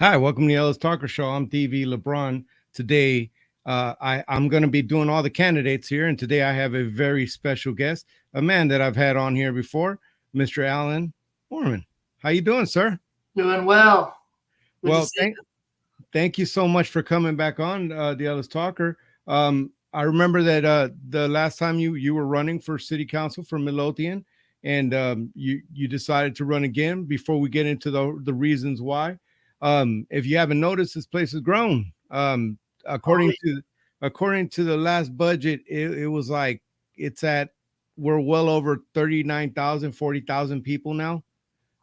Hi, welcome to the Ellis Talker Show. I'm DV LeBron. Today, I'm going to be doing all the candidates here, and today I have a very special guest, a man that I've had on here before, Mr. Alan Moorman. How you doing, sir? Doing well. Good to Well, see thank you so much for coming back on the Ellis Talker. I remember that the last time you were running for city council for Midlothian, and you decided to run again. Before we get into the reasons why, if you haven't noticed, this place has grown. you. According to the last budget, it was like it's at we're well over 39,000, 40,000 people now,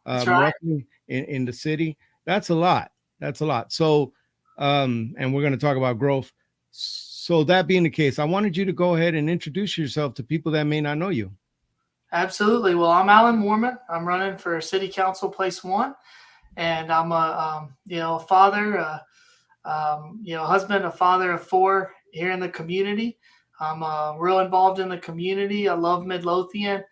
That's right. roughly in the city. That's a lot. That's a lot. So, and we're going to talk about growth. So that being the case, I wanted you to go ahead and introduce yourself to people that may not know you. Absolutely. Well, I'm Alan Moorman. I'm running for City Council Place One, and I'm a a father, husband, a father of four here in the community. I'm real involved in the community. I love Midlothian.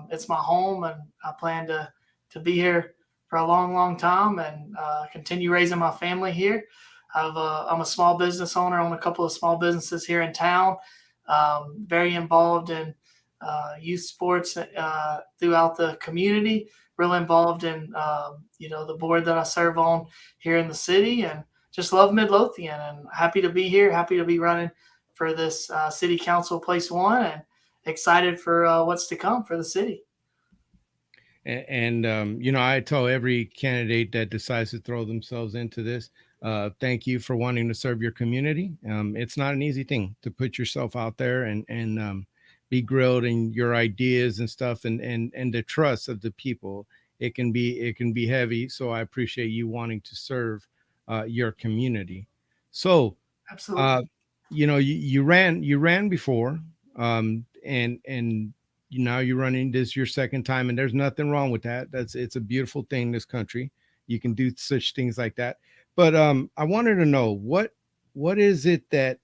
It's my home, and I plan to be here for a long, long time and continue raising my family here. I'm a small business owner. I own a couple of small businesses here in town. Very involved in youth sports throughout the community. Real involved in the board that I serve on here in the city, and just love Midlothian. And happy to be here. Happy to be running for this city council place one, and excited for what's to come for the city. And I tell every candidate that decides to throw themselves into this, thank you for wanting to serve your community. It's not an easy thing to put yourself out there and be grilled in your ideas and stuff, and the trust of the people. It can be heavy. So I appreciate you wanting to serve your community. So Absolutely. uh, you ran before, and now you're running this your second time, and there's nothing wrong with that. It's a beautiful thing in this country. You can do such things like that. But I wanted to know what is it that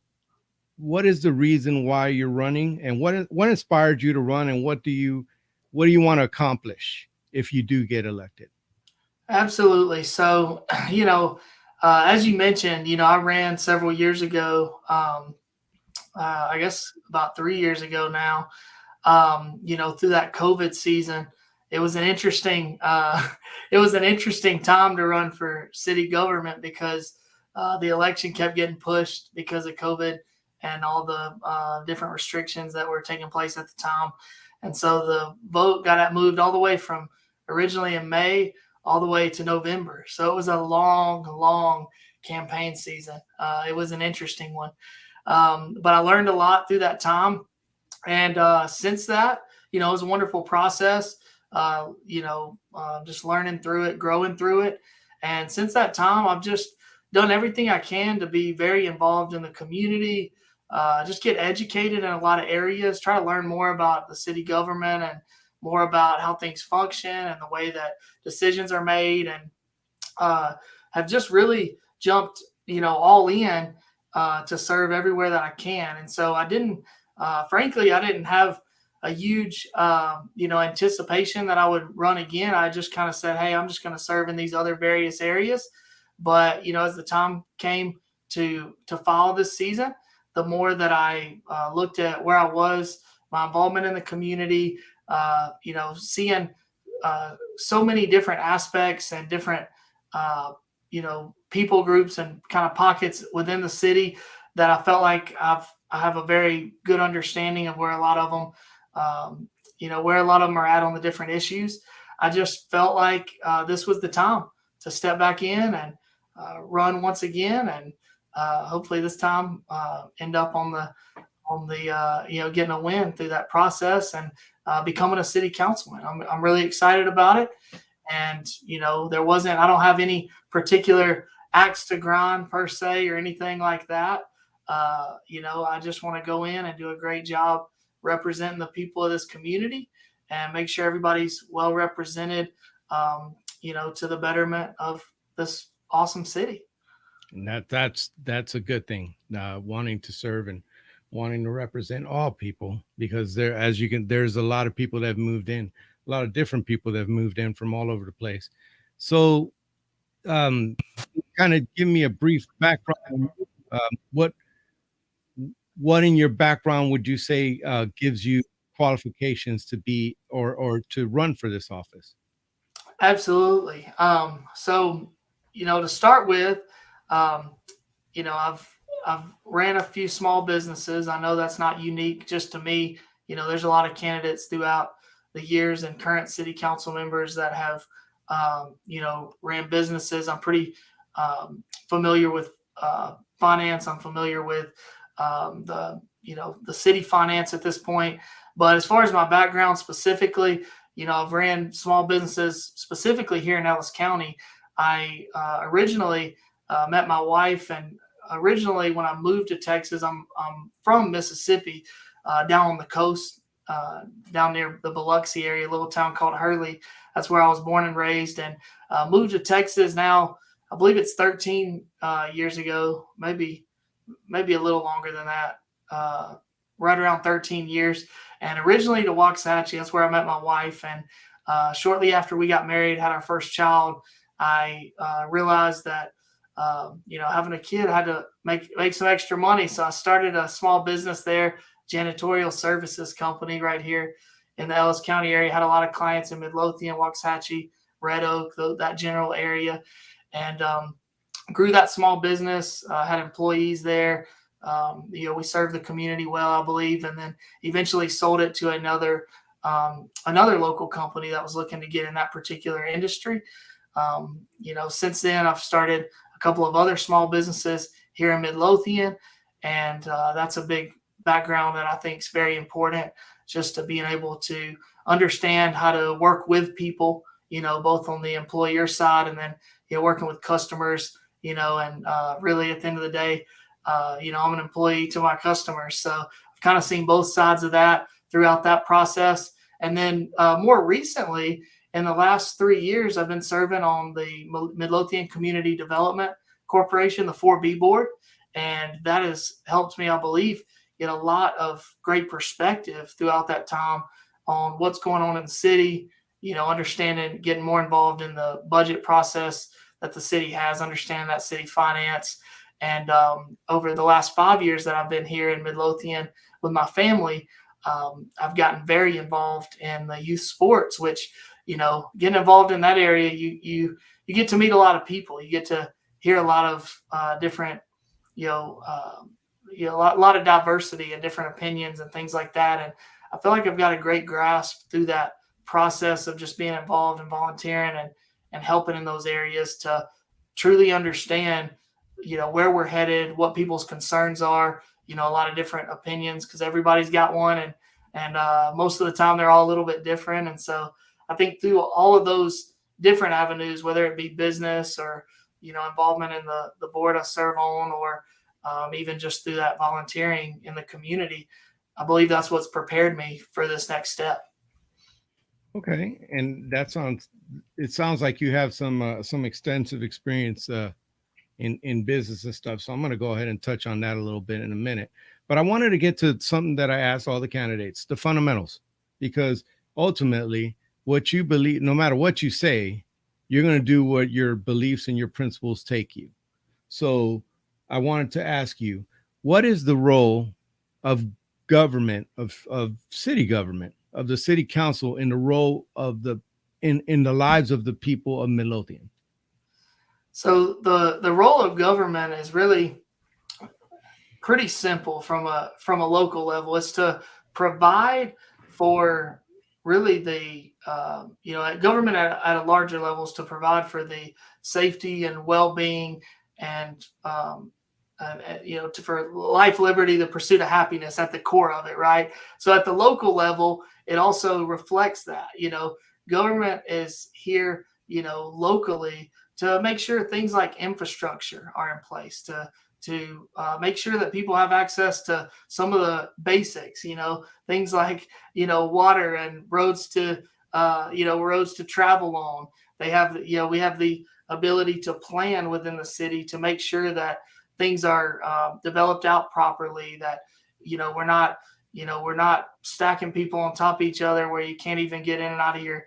what is the reason why you're running, and what inspired you to run, and what do you want to accomplish if you do get elected? Absolutely. So, as you mentioned, I ran several years ago. I guess about 3 years ago now. Through that COVID season, it was an interesting it was an interesting time to run for city government because the election kept getting pushed because of COVID and all the different restrictions that were taking place at the time. And so the vote got moved all the way from originally in May all the way to November. So it was a long, long campaign season. It was an interesting one. But I learned a lot through that time, and since that, it was a wonderful process. Just learning through it, growing through it, and since that time, I've just done everything I can to be very involved in the community. Just get educated in a lot of areas. Try to learn more about the city government and more about how things function and the way that decisions are made, and uh, have just really jumped, all in to serve everywhere that I can. And so frankly, I didn't have a huge, anticipation that I would run again. I just kind of said, hey, I'm just going to serve in these other various areas. But, as the time came to follow this season, the more that I looked at where I was, my involvement in the community, seeing so many different aspects and different, people groups and kind of pockets within the city, that I felt like I have a very good understanding of where a lot of them, where a lot of them are at on the different issues. I just felt like this was the time to step back in and run once again, and hopefully this time end up on the getting a win through that process, and becoming a city councilman. I'm really excited about it. And I don't have any particular axe to grind per se or anything like that. I just want to go in and do a great job representing the people of this community and make sure everybody's well represented, to the betterment of this awesome city. And that's a good thing. Wanting to serve and wanting to represent all people, because there's a lot of people that have moved in, a lot of different people that have moved in from all over the place. So um, kind of give me a brief background on you. What in your background would you say gives you qualifications to be or to run for this office? Absolutely. So, to start with, um, I've ran a few small businesses. I know that's not unique just to me. There's a lot of candidates throughout the years and current city council members that have, ran businesses. I'm pretty familiar with finance. I'm familiar with the city finance at this point. But as far as my background specifically, I've ran small businesses specifically here in Ellis County. I originally met my wife, and originally when I moved to Texas, I'm from Mississippi, down on the coast, down near the Biloxi area, a little town called Hurley. That's where I was born and raised, and moved to Texas now. I believe it's 13 years ago, maybe a little longer than that, right around 13 years. And originally to Waxahachie, that's where I met my wife. And shortly after we got married, had our first child, I realized that having a kid, I had to make some extra money. So I started a small business there, janitorial services company right here in the Ellis County area. Had a lot of clients in Midlothian, Waxahachie, Red Oak, that general area, and grew that small business. Had employees there. We served the community well, I believe, and then eventually sold it to another local company that was looking to get in that particular industry. Since then I've started a couple of other small businesses here in Midlothian, and that's a big background that I think is very important, just to being able to understand how to work with people, both on the employer side and then working with customers, and really at the end of the day, I'm an employee to my customers. So I've kind of seen both sides of that throughout that process. And then more recently, in the last 3 years, I've been serving on the Midlothian Community Development Corporation, the 4B board. And that has helped me, I believe, get a lot of great perspective throughout that time on what's going on in the city, understanding, getting more involved in the budget process that the city has, understanding that city finance. And over the last 5 years that I've been here in Midlothian with my family, I've gotten very involved in the youth sports, which, getting involved in that area, you get to meet a lot of people. You get to hear a lot of different, a lot of diversity and different opinions and things like that. And I feel like I've got a great grasp through that process of just being involved and volunteering and helping in those areas to truly understand, where we're headed, what people's concerns are, a lot of different opinions, because everybody's got one, and most of the time they're all a little bit different. And so I think through all of those different avenues, whether it be business or involvement in the board I serve on, or even just through that volunteering in the community, I believe that's what's prepared me for this next step. Okay, and it sounds like you have some extensive experience in business and stuff. So I'm going to go ahead and touch on that a little bit in a minute. But I wanted to get to something that I asked all the candidates, the fundamentals, because ultimately what you believe, no matter what you say, you're going to do what your beliefs and your principles take you. So I wanted to ask you, what is the role of government, of city government, of the city council in the role of in the lives of the people of Midlothian? So the role of government is really pretty simple from a local level. It's to provide for really the government at a larger level is to provide for the safety and well-being and for life, liberty, the pursuit of happiness at the core of it, right? So at the local level, it also reflects that. Government is here, locally, to make sure things like infrastructure are in place, to make sure that people have access to some of the basics, things like water and roads to travel on. They have, we have the ability to plan within the city to make sure that things are developed out properly. That we're not stacking people on top of each other where you can't even get in and out of your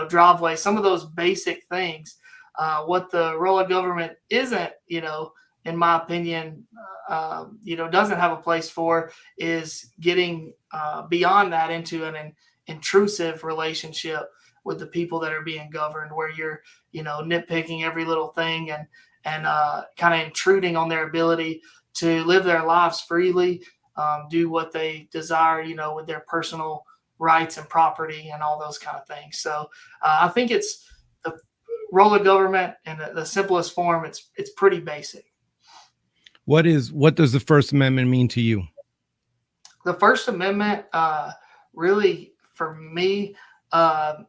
driveway. Some of those basic things What the role of government isn't, in my opinion, doesn't have a place for is getting beyond that into an intrusive relationship with the people that are being governed, where you're, nitpicking every little thing and kind of intruding on their ability to live their lives freely, do what they desire, with their personal rights and property and all those kind of things. So I think it's the role of government in the simplest form. It's pretty basic. What does the First Amendment mean to you? The First Amendment, really, for me, uh,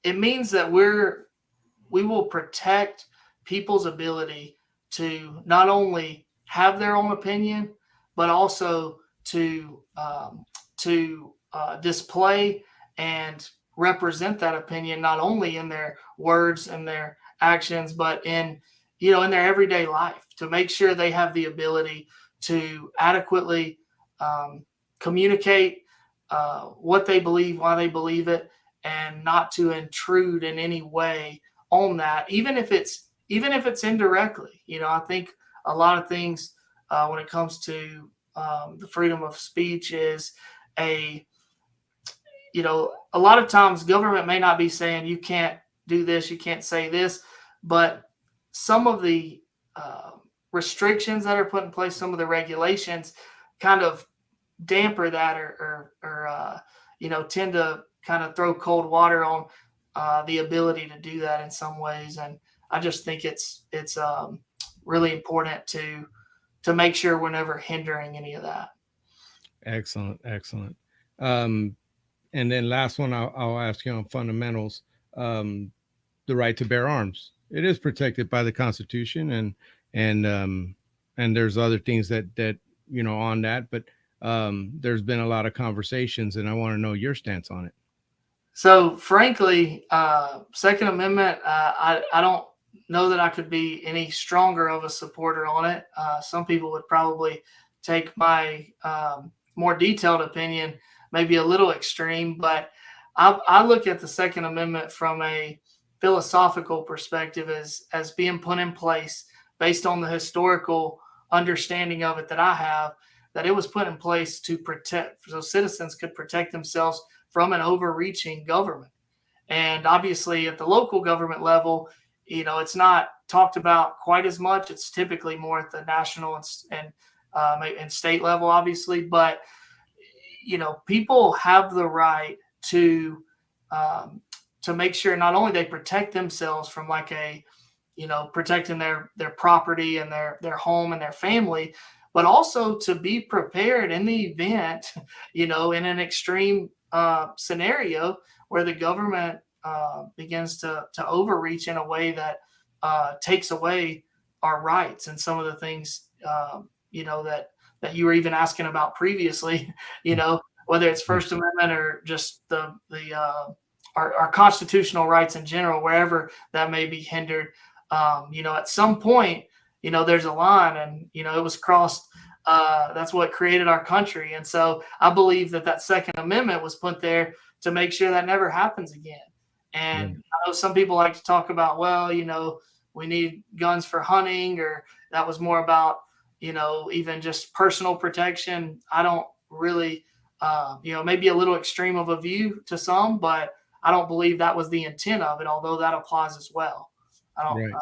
it means that we will protect people's ability to not only have their own opinion, but also to display and represent that opinion not only in their words and their actions, but in their everyday life, to make sure they have the ability to adequately um, communicate what they believe, why they believe it, and not to intrude in any way on that, even if it's indirectly. I think a lot of things when it comes to the freedom of speech is a a lot of times government may not be saying you can't do this, you can't say this, but some of the uh, restrictions that are put in place, some of the regulations, kind of damper that, or tend to kind of throw cold water on the ability to do that in some ways. And I just think it's really important to make sure we're never hindering any of that. Excellent, excellent. Um, and then last one, I'll ask you on fundamentals. Um, the right to bear arms. It is protected by the Constitution, and and there's other things that on that, but there's been a lot of conversations, and I want to know your stance on it. So, frankly, Second Amendment, I don't know that I could be any stronger of a supporter on it. Some people would probably take my more detailed opinion maybe a little extreme, but I look at the Second Amendment from a philosophical perspective as being put in place based on the historical understanding of it that I have, that it was put in place to protect, so citizens could protect themselves from an overreaching government. And obviously, at the local government level, it's not talked about quite as much. It's typically more at the national and state level, obviously. But people have the right to um, to make sure not only they protect themselves from like a protecting their property and their home and their family, but also to be prepared in the event, in an extreme scenario where the government begins to overreach in a way that takes away our rights and some of the things that you were even asking about previously. Whether it's First Amendment or just our constitutional rights in general, wherever that may be hindered. At some point, there's a line, and it was crossed. That's what created our country, and so I believe that Second Amendment was put there to make sure that never happens again. And Right. I know some people like to talk about, well, we need guns for hunting, or that was more about, even just personal protection. I don't really, maybe a little extreme of a view to some, but I don't believe that was the intent of it, although that applies as well. I don't, Right.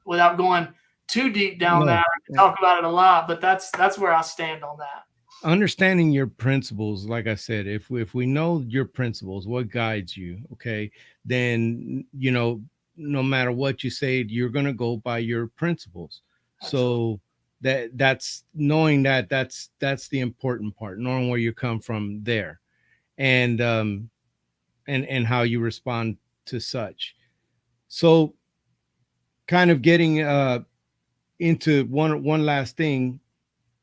without going too deep down No. that, I can talk about it a lot, but that's where I stand on that. Understanding your principles, like I said, if we know your principles, what guides you, okay, then no matter what you say, you're going to go by your principles. Absolutely. So that's knowing that's the important part, knowing where you come from there, and and how you respond to such. So kind of getting into one last thing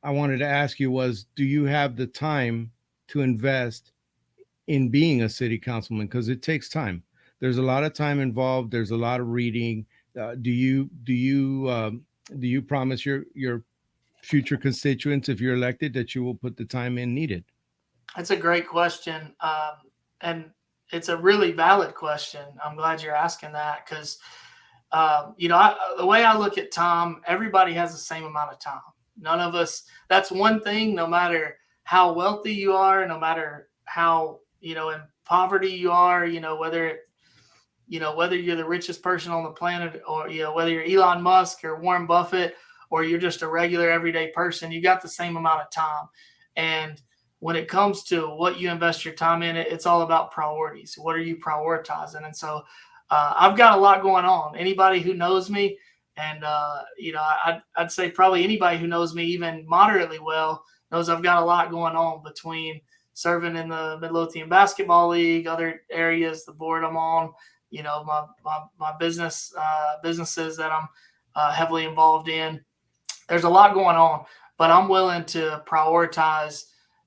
I wanted to ask you was, do you have the time to invest in being a city councilman? Because it takes time. There's a lot of time involved. There's a lot of reading. Do you promise your future constituents, if you're elected, that you will put the time in needed? That's a great question. And it's a really valid question. I'm glad you're asking that, because the way I look at time, everybody has the same amount of time. None of us, that's one thing, no matter how wealthy you are, no matter how, in poverty you are, whether you're the richest person on the planet, or, whether you're Elon Musk or Warren Buffett, or you're just a regular everyday person, you got the same amount of time. And when it comes to what you invest your time in, it's all about priorities. What are you prioritizing? And so I've got a lot going on. Anybody who knows me, and I'd say probably anybody who knows me even moderately well knows I've got a lot going on between serving in the Midlothian Basketball League, other areas, the board I'm on, my businesses that I'm heavily involved in. There's a lot going on, but I'm willing to prioritize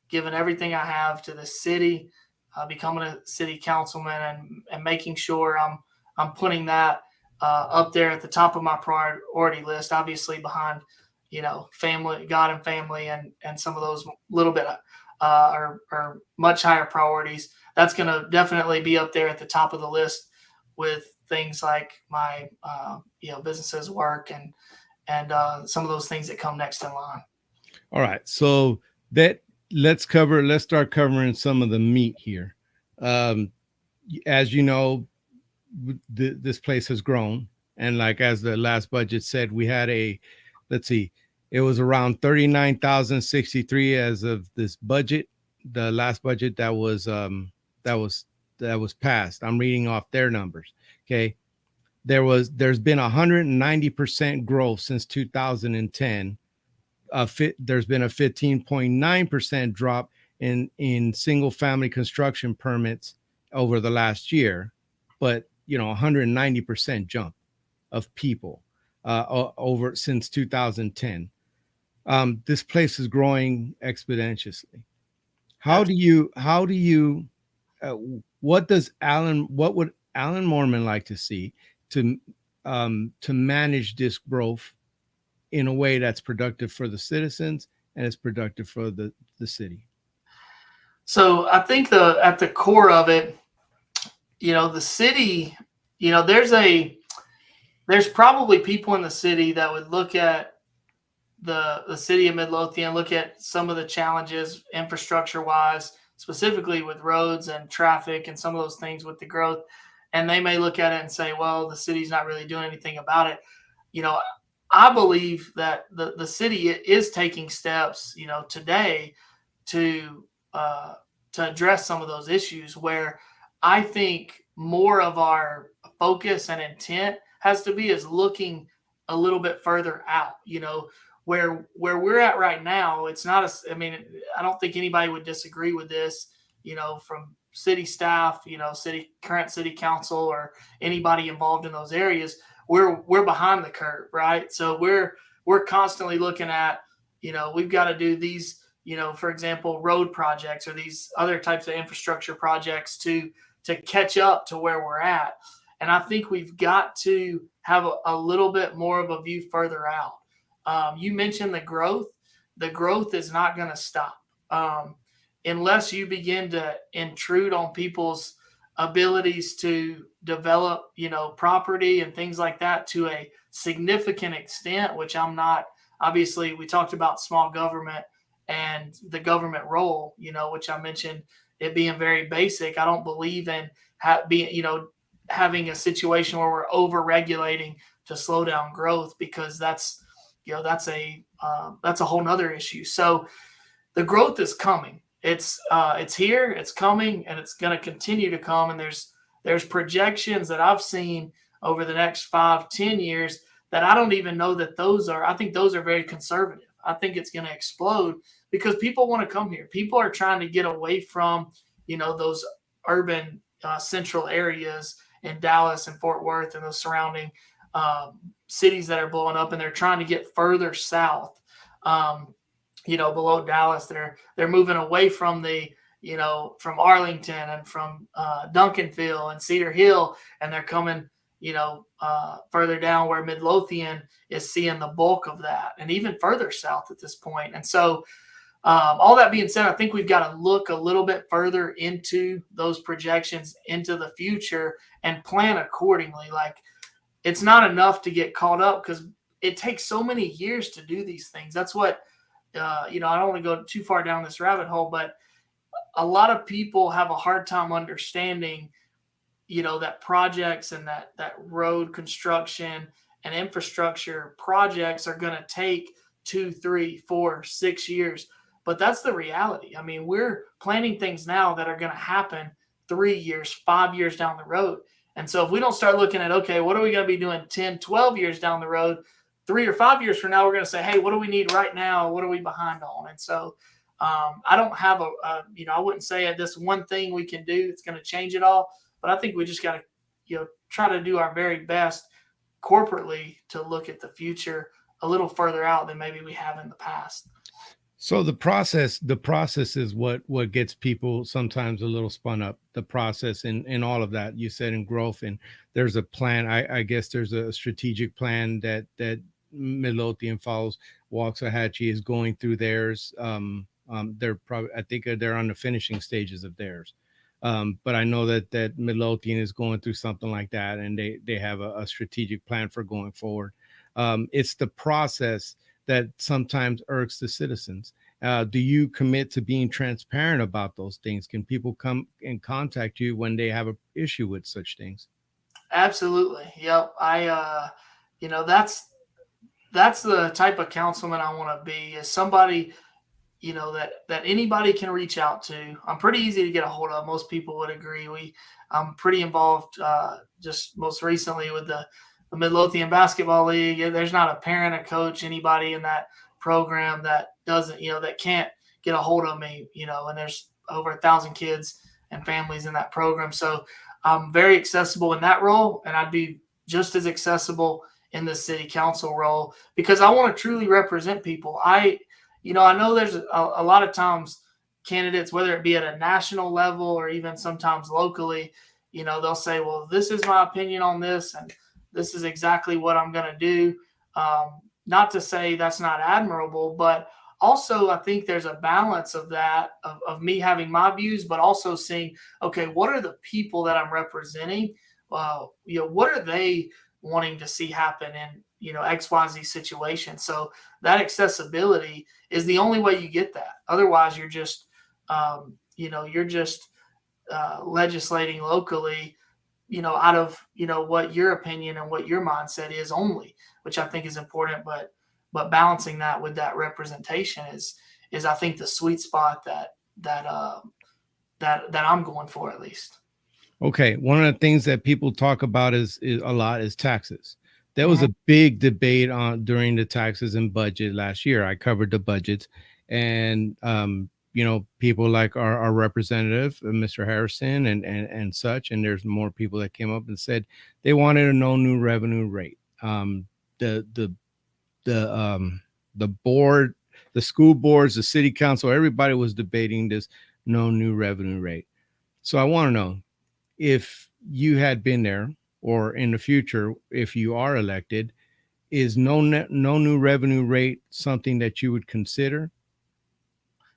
giving everything I have to the city, becoming a city councilman, and making sure I'm putting that up there at the top of my priority list, obviously behind, family, God and family, and some of those little bit are much higher priorities. That's going to definitely be up there at the top of the list with things like my, businesses, work, and some of those things that come next in line. All right. So let's start covering some of the meat here. As you know, this place has grown. And like, as the last budget said, we had let's see, it was around 39,063 as of this budget, the last budget that was passed. I'm reading off their numbers. Okay. There's been 190% growth since 2010. There's been a 15.9% drop in single family construction permits over the last year, but 190% jump of people over since 2010. This place is growing exponentially. What would Alan Moorman like to see to manage this growth in a way that's productive for the citizens and it's productive for the city? So I think at the core of it, the city, there's probably people in the city that would look at the city of Midlothian, look at some of the challenges infrastructure wise, specifically with roads and traffic and some of those things with the growth. And they may look at it and say, well, the city's not really doing anything about it. I believe that the city is taking steps, today to address some of those issues, where I think more of our focus and intent has to be is looking a little bit further out, where we're at right now. It's not I don't think anybody would disagree with this, from city staff, current city council, or anybody involved in those areas. We're behind the curve, right? So we're constantly looking at, we've got to do these, for example, road projects or these other types of infrastructure projects to catch up to where we're at. And I think we've got to have a little bit more of a view further out. You mentioned the growth. The growth is not going to stop unless you begin to intrude on people's abilities to develop, property and things like that to a significant extent, which I'm not. Obviously, we talked about small government and the government role, which I mentioned it being very basic. I don't believe in having a situation where we're over regulating to slow down growth, because that's a whole nother issue. So the growth is coming. It's here, it's coming, and it's going to continue to come. And there's projections that I've seen over the next 5-10 years that I don't even know that I think those are very conservative. I think it's going to explode because people want to come here. People are trying to get away from, those urban central areas in Dallas and Fort Worth and those surrounding cities that are blowing up, and they're trying to get further south. Below Dallas, they're moving away from from Arlington and from Duncanville and Cedar Hill, and they're coming, further down where Midlothian is seeing the bulk of that, and even further south at this point. And so, all that being said, I think we've got to look a little bit further into those projections into the future and plan accordingly. Like, it's not enough to get caught up because it takes so many years to do these things. That's what, I don't want to go too far down this rabbit hole, but a lot of people have a hard time understanding, that projects and that road construction and infrastructure projects are going to take 2, 3, 4, 6 years. But that's the reality. I mean, we're planning things now that are going to happen 3 years, 5 years down the road. And so if we don't start looking at, okay, what are we going to be doing 10, 12 years down the road, 3 or 5 years from now, we're going to say, hey, what do we need right now? What are we behind on? And so I don't have I wouldn't say this one thing we can do that's going to change it all. But I think we just got to, try to do our very best corporately to look at the future a little further out than maybe we have in the past. So the process is what gets people sometimes a little spun up. The process and all of that you said in growth, and there's a plan. I guess there's a strategic plan that Midlothian follows. Waxahachie is going through theirs. They're probably, I think they're on the finishing stages of theirs. But I know that Midlothian is going through something like that, and they have a strategic plan for going forward. It's the process that sometimes irks the citizens. Do you commit to being transparent about those things? Can people come and contact you when they have an issue with such things? Absolutely. Yep. That's the type of councilman I want to be, is somebody, that anybody can reach out to. I'm pretty easy to get a hold of. Most people would agree. I'm pretty involved, just most recently with the Midlothian Basketball League. There's not a parent, a coach, anybody in that program that doesn't, that can't get a hold of me, and there's over 1,000 kids and families in that program. So I'm very accessible in that role, and I'd be just as accessible in the city council role because I want to truly represent people. I know there's a lot of times candidates, whether it be at a national level or even sometimes locally, they'll say, well, this is my opinion on this, and this is exactly what I'm going to do. Not to say that's not admirable, but also I think there's a balance of that, of me having my views, but also seeing, okay, what are the people that I'm representing? What are they wanting to see happen in, XYZ situation? So that accessibility is the only way you get that. Otherwise, you're just, legislating locally, out of, what your opinion and what your mindset is only, which I think is important. But balancing that with that representation is I think the sweet spot that I'm going for, at least. Okay, one of the things that people talk about is a lot is taxes. There was Mhm. a big debate on during the taxes and budget last year. I covered the budgets, and people like our representative, Mr. Harrison, and such. And there's more people that came up and said they wanted a no new revenue rate. The the the board, the school boards, the city council, everybody was debating this no new revenue rate. So I want to know, if you had been there, or in the future, if you are elected, is no new revenue rate something that you would consider?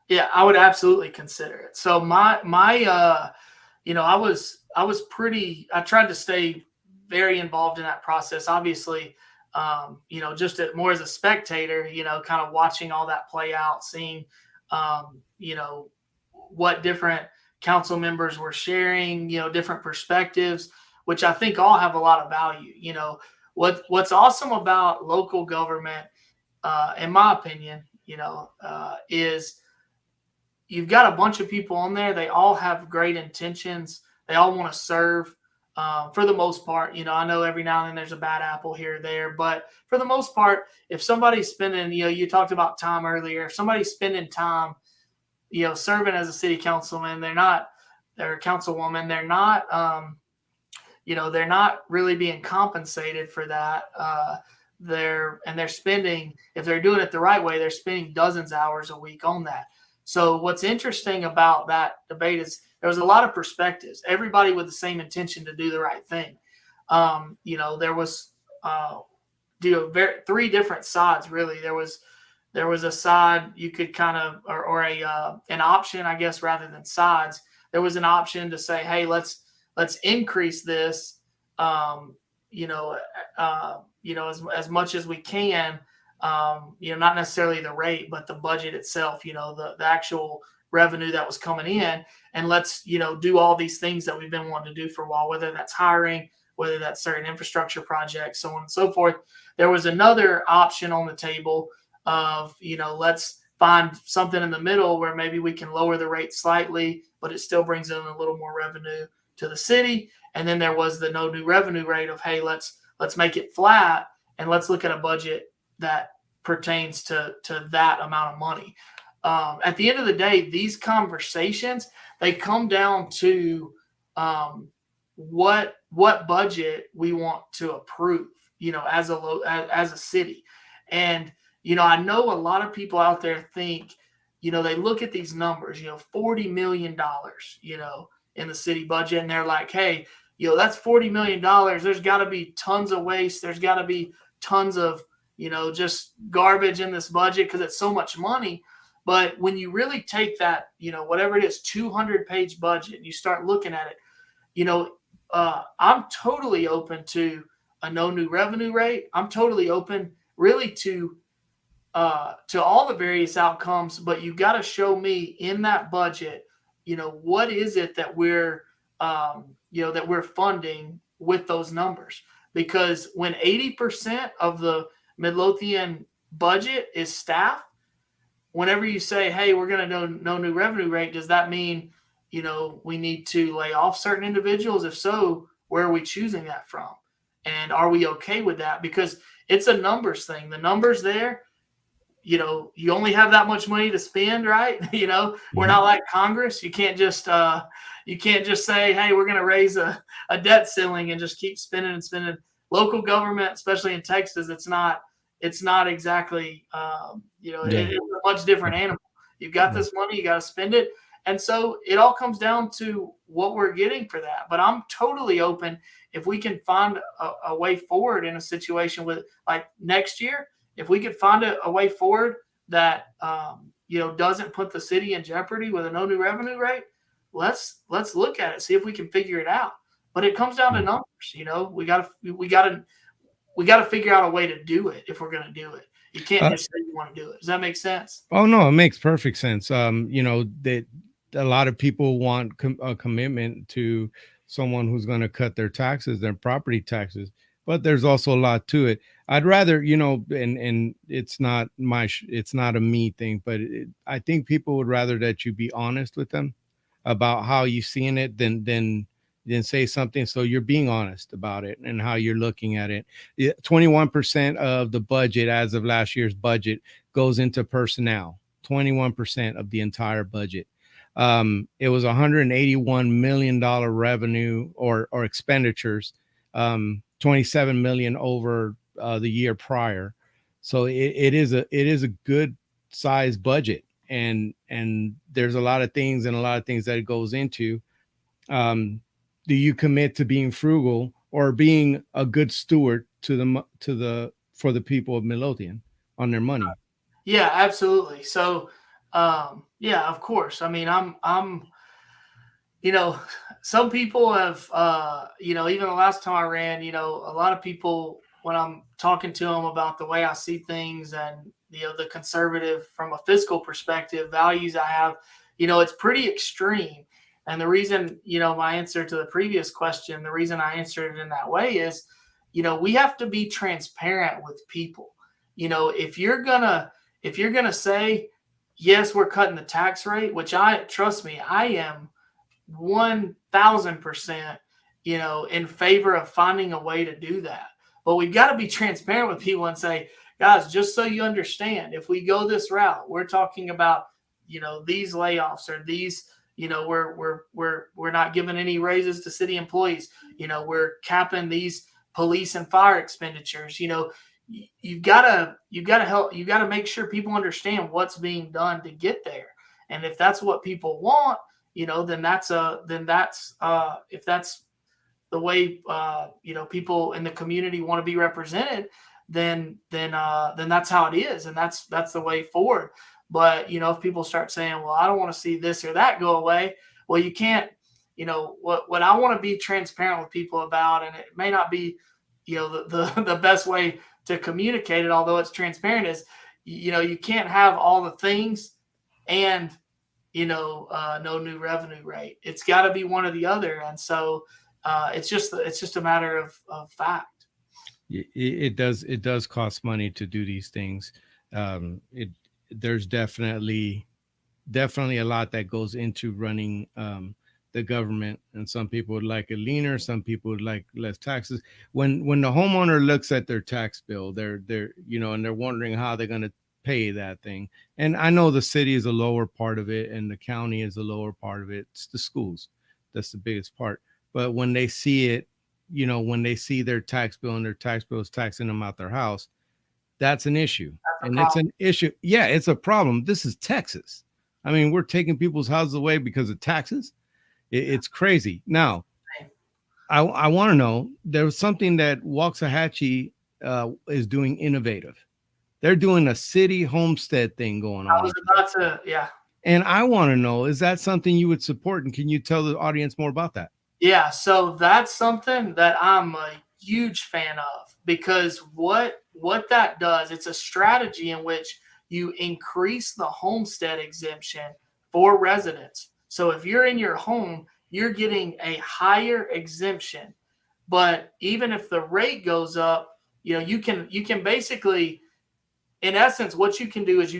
Yeah, I would absolutely consider it. So I was pretty. I tried to stay very involved in that process. Obviously, just more as a spectator, kind of watching all that play out, seeing, what different council members were sharing, different perspectives, which I think all have a lot of value. What's awesome about local government, in my opinion, is you've got a bunch of people on there. They all have great intentions. They all want to serve. For the most part, I know every now and then there's a bad apple here or there, but for the most part, if somebody's spending, you talked about time earlier, if somebody's spending time, serving as a city councilman, they're a councilwoman, they're not really being compensated for that. They're spending, if they're doing it the right way, they're spending dozens of hours a week on that. So what's interesting about that debate is there was a lot of perspectives, everybody with the same intention to do the right thing. There was three different sides, really. There was a side you could kind of, or an option, I guess, rather than sides. There was an option to say, hey, let's increase this, you know, as much as we can, not necessarily the rate, but the budget itself, the actual revenue that was coming in. And let's, do all these things that we've been wanting to do for a while, whether that's hiring, whether that's certain infrastructure projects, so on and so forth. There was another option on the table of, let's find something in the middle where maybe we can lower the rate slightly, but it still brings in a little more revenue to the city. And then there was the no new revenue rate of, hey, let's make it flat and let's look at a budget that pertains to that amount of money. At the end of the day, these conversations, they come down to what budget we want to approve, as a city. And I know a lot of people out there think, they look at these numbers, $40 million, in the city budget, and they're like, hey, that's $40 million. There's got to be tons of waste. There's got to be tons of, just garbage in this budget because it's so much money. But when you really take that, whatever it is, 200-page budget, and you start looking at it, I'm totally open to a no new revenue rate. I'm totally open really to all the various outcomes, but you got to show me in that budget, what is it that we're funding with those numbers? Because when 80% of the Midlothian budget is staff, whenever you say, hey, we're going to no new revenue rate, does that mean, we need to lay off certain individuals? If so, where are we choosing that from? And are we okay with that? Because it's a numbers thing. The numbers there, you only have that much money to spend, right? We're not like Congress. You can't just say, hey, we're going to raise a debt ceiling and just keep spending and spending. Local government, especially in Texas, it's not exactly, it's a much different animal. You've got this money, you got to spend it. And so it all comes down to what we're getting for that. But I'm totally open if we can find a way forward in a situation with, like, next year, if we could find a way forward that, doesn't put the city in jeopardy with a no new revenue rate, let's look at it, see if we can figure it out. But it comes down to numbers. We got to figure out a way to do it if we're going to do it. You can't just say you want to do it. Does that make sense? Oh no, it makes perfect sense. That a lot of people want a commitment to someone who's going to cut their taxes, their property taxes, but there's also a lot to it. I'd rather, and it's not it's not a me thing, but I think people would rather that you be honest with them about how you seeing it than say something. So you're being honest about it and how you're looking at it. 21% of the budget as of last year's budget goes into personnel. 21% of the entire budget. It was $181 million revenue or expenditures, 27 million over the year prior. So it is a good size budget, and there's a lot of things that it goes into. Do you commit to being frugal or being a good steward for the people of Midlothian on their money? Yeah, absolutely. So, yeah, of course. I mean, I'm, some people have, even the last time I ran, a lot of people, when I'm talking to them about the way I see things and, the conservative from a fiscal perspective values I have, it's pretty extreme. And the reason, my answer to the previous question, the reason I answered it in that way is, we have to be transparent with people. If you're gonna say, yes, we're cutting the tax rate, which trust me, I am 1000%, in favor of finding a way to do that. But we've got to be transparent with people and say, guys, just so you understand, if we go this route, we're talking about, these layoffs or these, we're not giving any raises to city employees. We're capping these police and fire expenditures. You've got to make sure people understand what's being done to get there. And if that's what people want, then if that's the way, people in the community want to be represented, then that's how it is. And that's the way forward. But, if people start saying, well, I don't want to see this or that go away, well, you can't, what I want to be transparent with people about, and it may not be, the best way to communicate it, although it's transparent, is you can't have all the things and no new revenue rate. It's got to be one or the other, and so it's just a matter of fact. It does cost money to do these things. It There's definitely a lot that goes into running the government, and some people would like it leaner, some people would like less taxes. When the homeowner looks at their tax bill, they're and they're wondering how they're going to pay that thing. And I know the city is a lower part of it and the county is a lower part of it. It's the schools that's the biggest part. But when they see it, when they see their tax bill and their tax bill is taxing them out their house, that's an issue. That's a And it's problem. an issue. Yeah, it's a problem. This is Texas. I mean, we're taking people's houses away because of taxes. It's crazy. Now, I want to know, there's something that Waxahachie is doing innovative. They're doing a city homestead thing going I on. was about to, yeah. And I want to know, is that something you would support? And can you tell the audience more about that? Yeah, so that's something that I'm a huge fan of, because what that does, it's a strategy in which you increase the homestead exemption for residents. So if you're in your home, you're getting a higher exemption. But even if the rate goes up, you can basically, in essence, what you can do is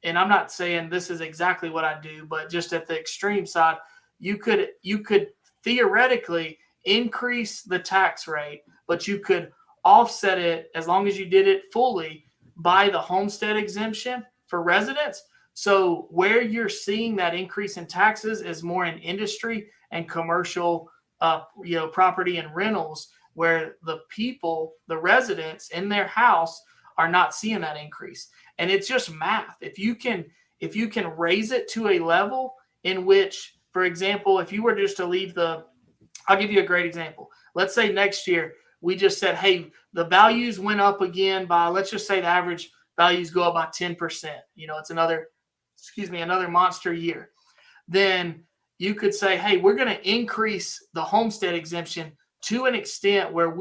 and I'm not saying this is exactly what I do, but just at the extreme side, you could theoretically increase the tax rate, but you could offset it, as long as you did it fully, by the homestead exemption for residents. So where you're seeing that increase in taxes is more in industry and commercial, property and rentals, where the residents in their house are not seeing that increase. And it's just math. If you can raise it to a level in which, for example, if you were just to leave I'll give you a great example. Let's say next year we just said, hey, the values went up again by, let's just say the average values go up by 10%. It's another monster year. Then you could say, hey, we're going to increase the homestead exemption to an extent where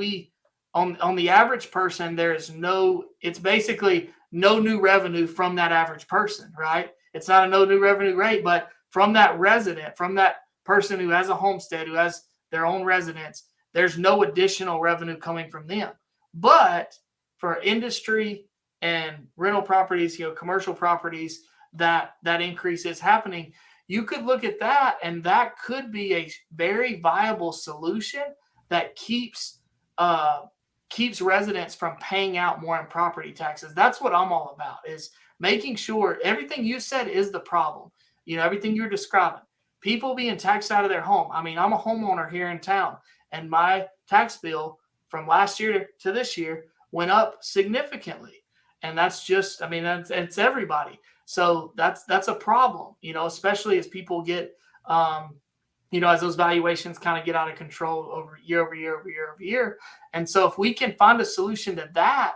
on the average person, it's basically no new revenue from that average person, right? It's not a no new revenue rate, but from that resident, from that person who has a homestead, who has their own residence, there's no additional revenue coming from them. But for industry and rental properties, commercial properties, that increase is happening. You could look at that, and that could be a very viable solution that keeps residents from paying out more in property taxes. That's what I'm all about, is making sure everything you said is the problem. Everything you're describing, people being taxed out of their home. I mean, I'm a homeowner here in town, and my tax bill from last year to this year went up significantly. And that's just, I mean, it's everybody. So that's a problem, especially as people get, as those valuations kind of get out of control over year over year over year over year. And so if we can find a solution to that,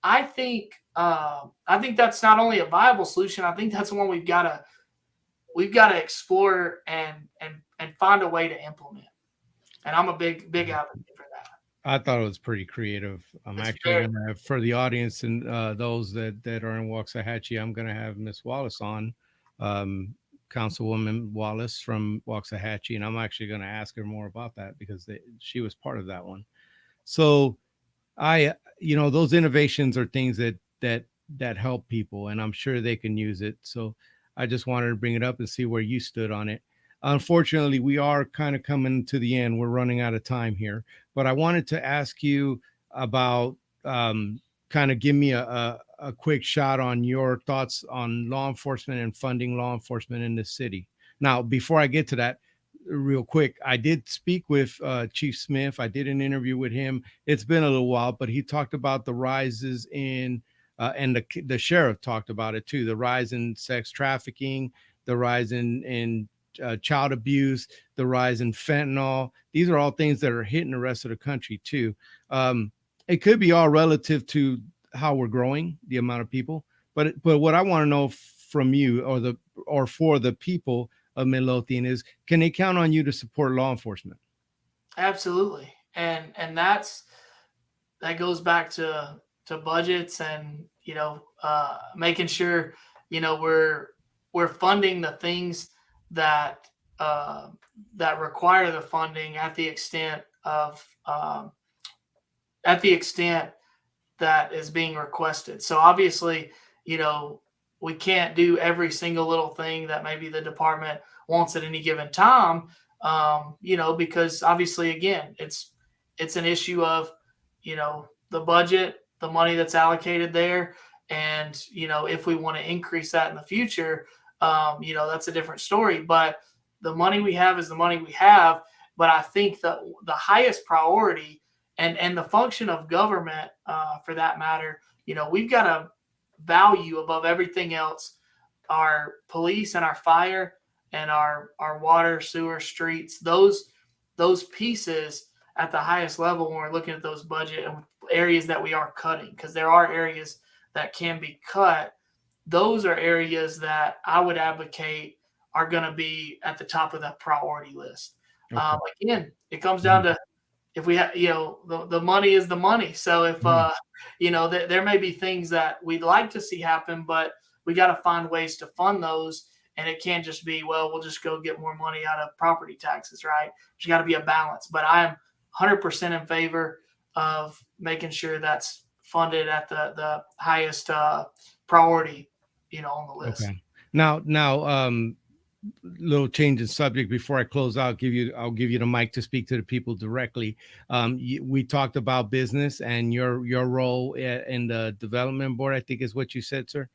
I think that's not only a viable solution. I think that's one we've got to explore and find a way to implement. And I'm a big advocate for that. I thought it was pretty creative. I'm It's actually very, going to have, for the audience and those that are in Waxahachie, I'm going to have Miss Wallace on, um, Councilwoman Wallace from Waxahachie, and I'm actually going to ask her more about that because she was part of that one. So those innovations are things that help people, and I'm sure they can use it. So I just wanted to bring it up and see where you stood on it. Unfortunately, we are kind of coming to the end. We're running out of time here, but I wanted to ask you about, kind of give me a quick shot on your thoughts on law enforcement and funding law enforcement in this city. Now, before I get to that, real quick, I did speak with Chief Smith. I did an interview with him. It's been a little while, but he talked about the rises in, and the sheriff talked about it too, the rise in sex trafficking, the rise in child abuse, the rise in fentanyl. These are all things that are hitting the rest of the country too. It could be all relative to how we're growing, the amount of people. But what I want to know from you, or for the people of Midlothian, is, can they count on you to support law enforcement? absolutely. And that's that goes back to budgets and making sure we're funding the things that that require the funding at the extent that is being requested. So obviously, you know, we can't do every single little thing that maybe the department wants at any given time. Because obviously, again, it's an issue of the budget, the money that's allocated there, and if we want to increase that in the future, that's a different story. But the money we have is the money we have. But I think that the highest priority and the function of government, for that matter, we've got to value above everything else our police and our fire and our water, sewer, streets, those pieces at the highest level when we're looking at those budget and areas that we are cutting, because there are areas that can be cut. Those are areas that I would advocate are going to be at the top of that priority list. Okay. Again, it comes down to if we have, the money is the money. So if, there may be things that we'd like to see happen, but we got to find ways to fund those. And it can't just be, well, we'll just go get more money out of property taxes, right? There's got to be a balance. But I am 100% in favor of making sure that's funded at the highest priority, on the list. Okay. Now, little change in subject before I close out. I'll give you the mic to speak to the people directly. We talked about business and your role in the development board, I think is what you said, sir.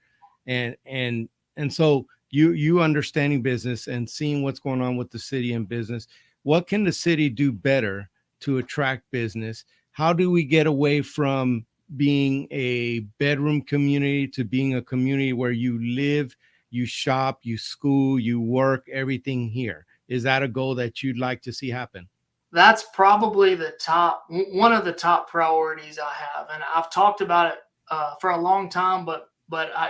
And so you understanding business and seeing what's going on with the city and business. What can the city do better to attract business? How do we get away from being a bedroom community to being a community where you live, you shop, you school, you work, everything here? Is that a goal that you'd like to see happen? That's probably one of the top priorities I have. And I've talked about it for a long time, but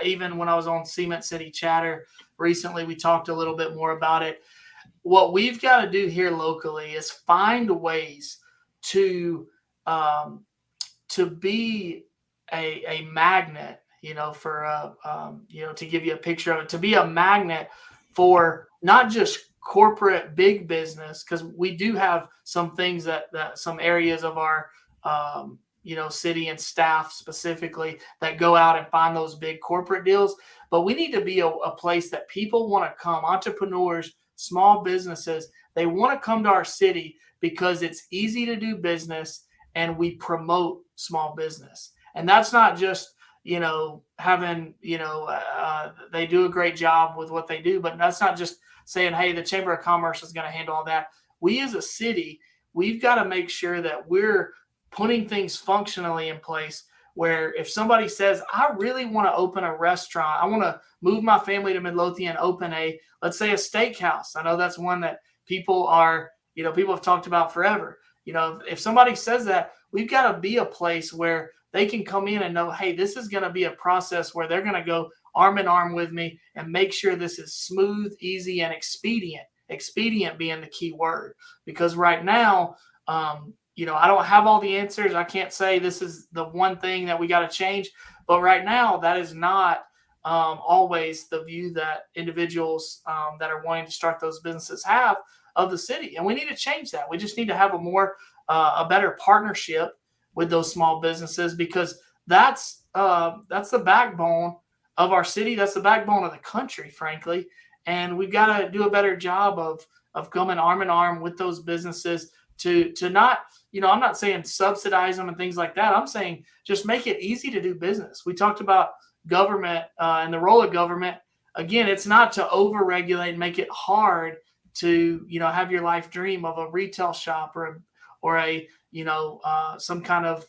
even when I was on Cement City Chatter recently, we talked a little bit more about it. What we've got to do here locally is find ways to be a magnet, to give you a picture of it, to be a magnet for not just corporate big business, because we do have some things that some areas of our city and staff specifically that go out and find those big corporate deals. But we need to be a place that people want to come, entrepreneurs, small businesses, they want to come to our city because it's easy to do business and we promote small business. And that's not just, having, they do a great job with what they do, but that's not just saying, hey, the Chamber of Commerce is going to handle all that. We as a city, we've got to make sure that we're putting things functionally in place where if somebody says, I really want to open a restaurant, I want to move my family to Midlothian, open let's say a steakhouse. I know that's one that people have talked about forever. If somebody says that, we've got to be a place where they can come in and know, hey, this is going to be a process where they're going to go arm in arm with me and make sure this is smooth, easy, and expedient. Expedient being the key word, because right now, I don't have all the answers. I can't say this is the one thing that we got to change, but right now that is not always the view that individuals that are wanting to start those businesses have of the city. And we need to change that. We just need to have a better partnership with those small businesses, because that's the backbone of our city. That's the backbone of the country, frankly. And we've got to do a better job of coming arm in arm with those businesses to not, I'm not saying subsidize them and things like that. I'm saying just make it easy to do business. We talked about government and the role of government. Again, it's not to overregulate and make it hard to, have your life dream of a retail shop or a some kind of,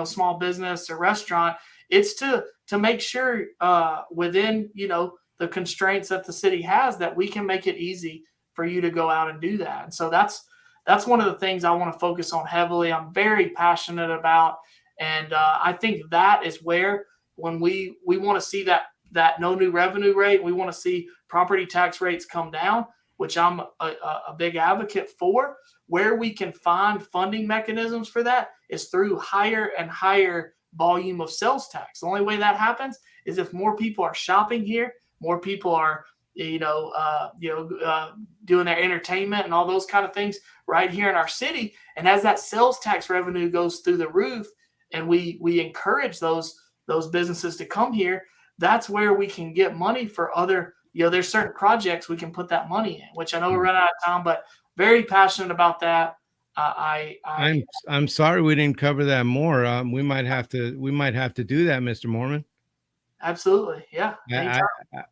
small business or restaurant. It's to make sure within, the constraints that the city has, that we can make it easy for you to go out and do that. And so that's one of the things I want to focus on heavily. I'm very passionate about, and I think that is where, when we want to see that no new revenue rate, we want to see property tax rates come down, which I'm a big advocate for. where we can find funding mechanisms for that is through higher and higher volume of sales tax. The only way that happens is if more people are shopping here, more people are doing their entertainment and all those kind of things right here in our city. And as that sales tax revenue goes through the roof, and we encourage those businesses to come here, that's where we can get money for other. There's certain projects we can put that money in. Which I know we're running out of time, but very passionate about that. I'm sorry we didn't cover that more. We might have to do that, Mr. Moorman. Absolutely, yeah. I Anytime.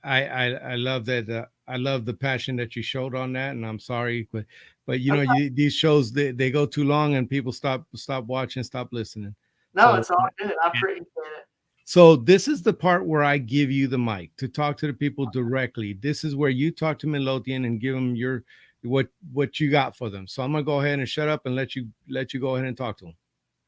I love that. I love the passion that you showed on that, and I'm sorry, but you know, these shows they go too long, and people stop watching, stop listening. No, So it's all good. I appreciate it. so this is the part where I give you the mic to talk to the people directly. This is where you talk to Midlothian and give them your what you got for them. So I'm gonna go ahead and shut up and let you go ahead and talk to them.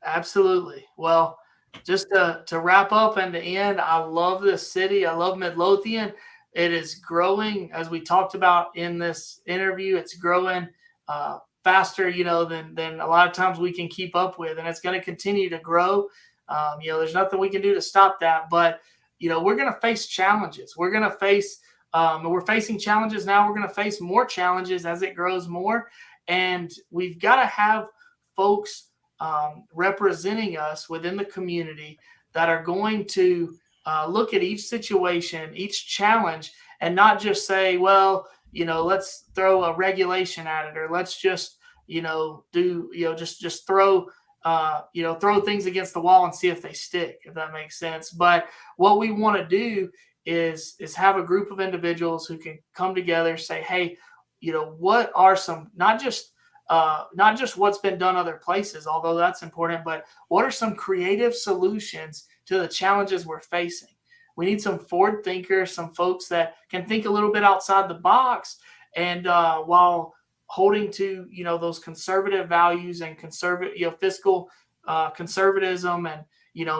Absolutely. Well, just to wrap up and to end, I love this city. I love Midlothian. It is growing, as we talked about in this interview. It's growing faster, than a lot of times we can keep up with, and it's going to continue to grow. There's nothing we can do to stop that, but we're going to face challenges. We're going to face, we're facing challenges now. We're going to face more challenges as it grows more, and we've got to have folks representing us within the community that are going to look at each situation, each challenge, and not just say, well, let's throw a regulation at it, or let's just, just throw, throw things against the wall and see if they stick, if that makes sense. But what we want to do is have a group of individuals who can come together, say, hey, what are some, not just what's been done other places, although that's important, but what are some creative solutions to the challenges we're facing? We need some forward thinkers, some folks that can think a little bit outside the box, and while holding to those conservative values and conservative fiscal conservatism, and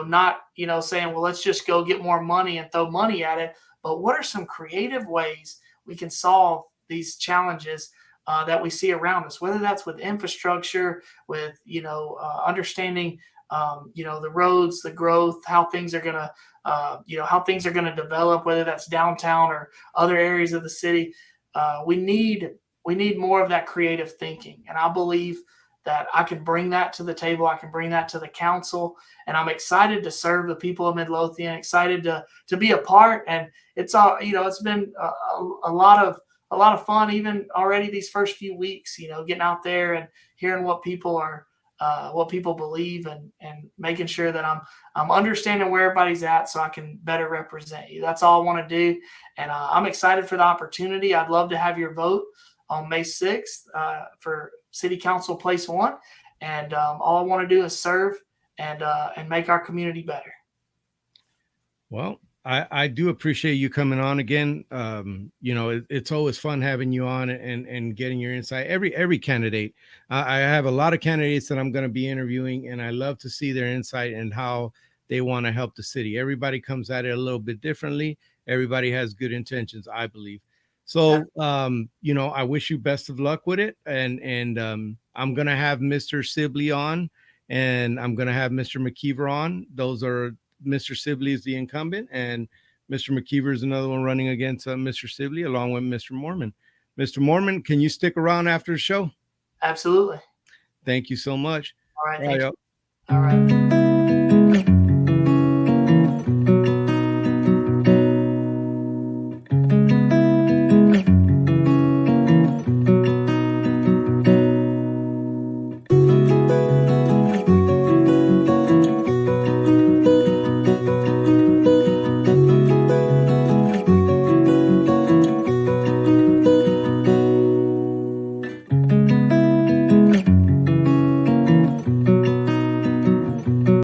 not saying, well, let's just go get more money and throw money at it, but what are some creative ways we can solve these challenges that we see around us, whether that's with infrastructure, with understanding the roads, the growth, how things are going to develop, whether that's downtown or other areas of the city. We need more of that creative thinking, and I believe that I can bring that to the table. I can bring that to the council, and I'm excited to serve the people of Midlothian. Excited to be a part, and it's it's been a lot of fun, even already these first few weeks, getting out there and hearing what people believe, and making sure that I'm understanding where everybody's at so I can better represent you. That's all I want to do. And I'm excited for the opportunity. I'd love to have your vote on May 6th for City Council Place 1. And all I want to do is serve and make our community better. Well, I do appreciate you coming on again. It's always fun having you on and getting your insight. Every candidate, I have a lot of candidates that I'm going to be interviewing, and I love to see their insight and how they want to help the city. Everybody comes at it a little bit differently. Everybody has good intentions, I believe. So, I wish you best of luck with it. And I'm going to have Mr. Sibley on, and I'm going to have Mr. McKeever on. Those are Mr. Sibley is the incumbent, and Mr. McKeever is another one running against Mr. Sibley, along with Mr. Moorman. Mr. Moorman, can you stick around after the show? Absolutely. Thank you so much. All right. Thank you. All right.